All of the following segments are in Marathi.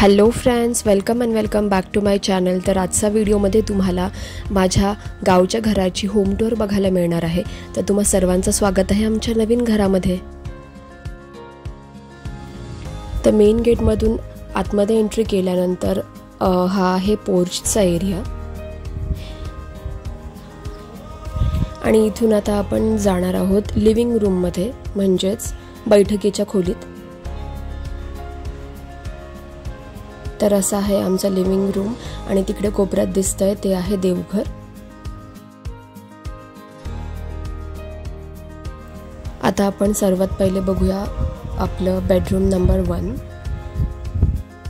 Hello friends, welcome back to my channel. तर आजचा व्हिडिओमध्ये तुम्हाला माझ्या गावच्या घराची होम टूर बघायला मिळणार आहे। तर तुम्हा सर्वांचं स्वागत आहे आमच्या नवीन घरामध्ये। तर मेन गेटमधून आतमध्ये एंट्री केल्यानंतर हा आहे पोर्चचा एरिया आणि इथून आता आपण जाणार आहोत लिव्हिंग रूममध्ये, म्हणजेच बैठकीच्या खोलीत। तर असा आहे आमचा लिव्हिंग रूम आणि तिकडे कोपऱ्यात दिसतंय ते आहे देवघर। आता आपण सर्वात पहिले बघूया आपलं बेडरूम नंबर 1।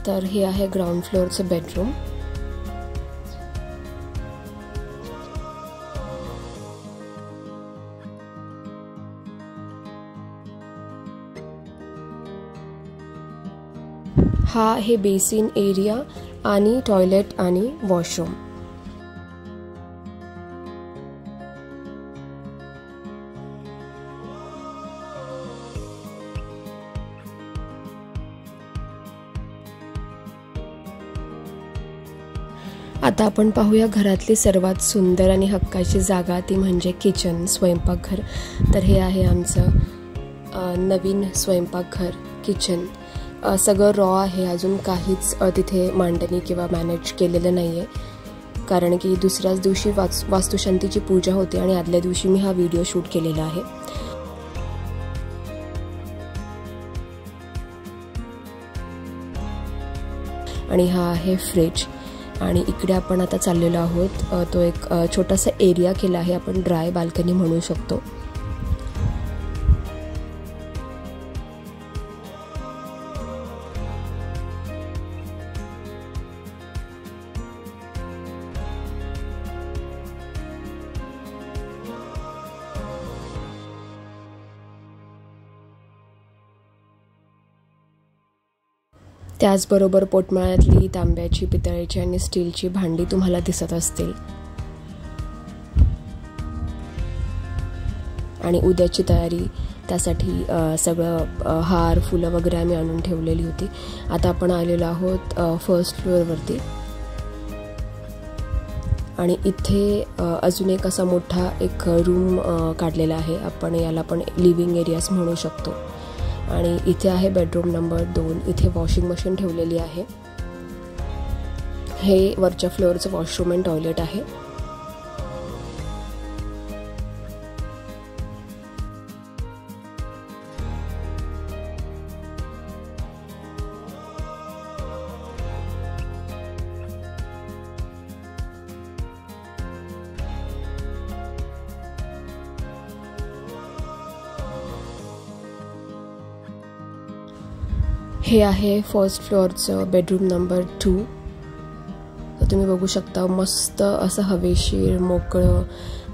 तर हे आहे ग्राउंड फ्लोअरचं बेडरूम। हा आहे बेसिन एरिया आणि टॉयलेट आणि वॉशरूम। आता आपण पाहूया घरातली सर्वात सुंदर आणि हक्काची जागा, ती म्हणजे किचन, स्वयंपाकघर। तर हे आहे आमचं नवीन स्वयंपाकघर, किचन। सगळं रॉ आहे, अजून काहीच तिथे मांडणी किंवा मॅनेज केलेलं नाहीये, कारण की दुसऱ्याच दिवशी वास्तुशांतीची पूजा होती आणि आदल्या दिवशी मी हा व्हिडिओ शूट केलेला आहे। आणि हा आहे फ्रिज आणि इकडे आपण आता चाललेलो आहोत, तो एक छोटासा एरिया केला आहे, आपण ड्राय बाल्कनी म्हणू शकतो। त्याचबरोबर पोटमाळ्यातली तांब्याची, पितळेची आणि स्टीलची भांडी तुम्हाला दिसत असतील। आणि उद्याची तयारी, त्यासाठी सगळं हार, फुलं वगैरे आम्ही आणून ठेवलेली होती। आता आपण आलेलो आहोत फर्स्ट फ्लोअरवरती आणि इथे अजून एक असा मोठा एक रूम काढलेला आहे, आपण याला पण लिव्हिंग एरियाज म्हणू शकतो। आणि इथे आहे बेडरूम नंबर 2, इथे वॉशिंग मशीन ठेवलेली आहे। हे वरच्या फ्लोअरचं वॉशरूम अँड टॉयलेट आहे। हे आहे फर्स्ट फ्लोअरचं बेडरूम नंबर 2। तर तुम्ही बघू शकता, मस्त असं हवेशीर, मोकळं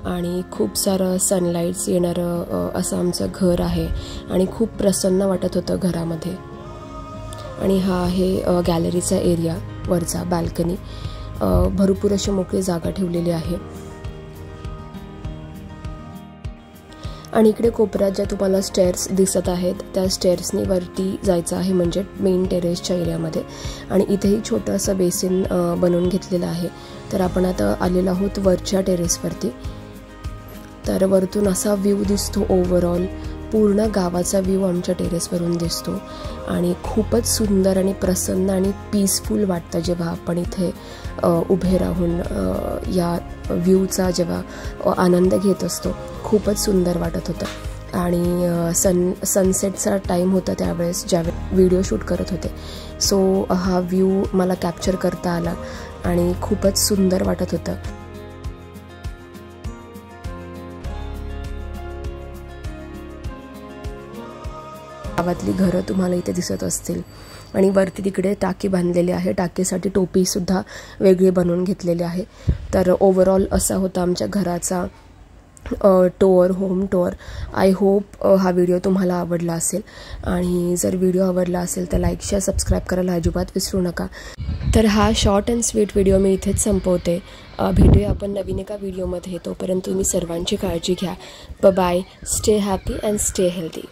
आणि खूप सारं सनलाईट्स येणारं असं आमचं घर आहे आणि खूप प्रसन्न वाटत होतं घरामध्ये। आणि हा आहे गॅलरीचा एरिया, वरचा बाल्कनी। भरपूर अशी मोकळी जागा ठेवलेली आहे। आणि इकडे कोपऱ्यात ज्या तुम्हाला स्टेअर्स दिसत आहेत, त्या स्टेअर्सनी वरती जायचं आहे, म्हणजे मेन टेरेसच्या एरियामध्ये। आणि इथेही छोटं असं बेसिन बनवून घेतलेलं आहे। तर आपण आता आलेलो आहोत वरच्या टेरेसवरती। तर वरतून असा व्ह्यू दिसतो, ओव्हरऑल पूर्ण गावाचा व्ह्यू आमच्या टेरेसवरून दिसतो आणि खूपच सुंदर आणि प्रसन्न आणि पीसफुल वाटतं जेव्हा आपण इथे उभे राहून या व्ह्यूचा जेव्हा आनंद घेत असतो। खूपच सुंदर वाटत होतं। आणि सनसेटचा टाईम होता त्यावेळेस, ज्यावेळेस व्हिडिओ शूट करत होते, सो हा व्ह्यू मला कॅप्चर करता आला आणि खूपच सुंदर वाटत होतं। गावातली घरं तुम्हाला इथे दिसत असतील आणि वरती तिकडे टाकी बांधलेली आहे, टाकीसाठी टोपी सुद्धा वेगळी बनवून घेतलेली आहे। तर ओव्हरऑल असा होता आमच्या घराचा tour, home tour. I hope हा व्हिडिओ तुम्हाला आवडला असेल आणि जर व्हिडिओ आवडला असेल तर लाईक, शेअर, सबस्क्राईब करायला अजिबात विसरू नका। तर हा शॉर्ट अँड स्वीट व्हिडिओ मी इथेच संपवते। भेटूया आपण नवीन एका व्हिडिओमध्ये। तोपर्यंत तुम्ही सर्वांची काळजी घ्या। Bye bye, stay happy and stay healthy.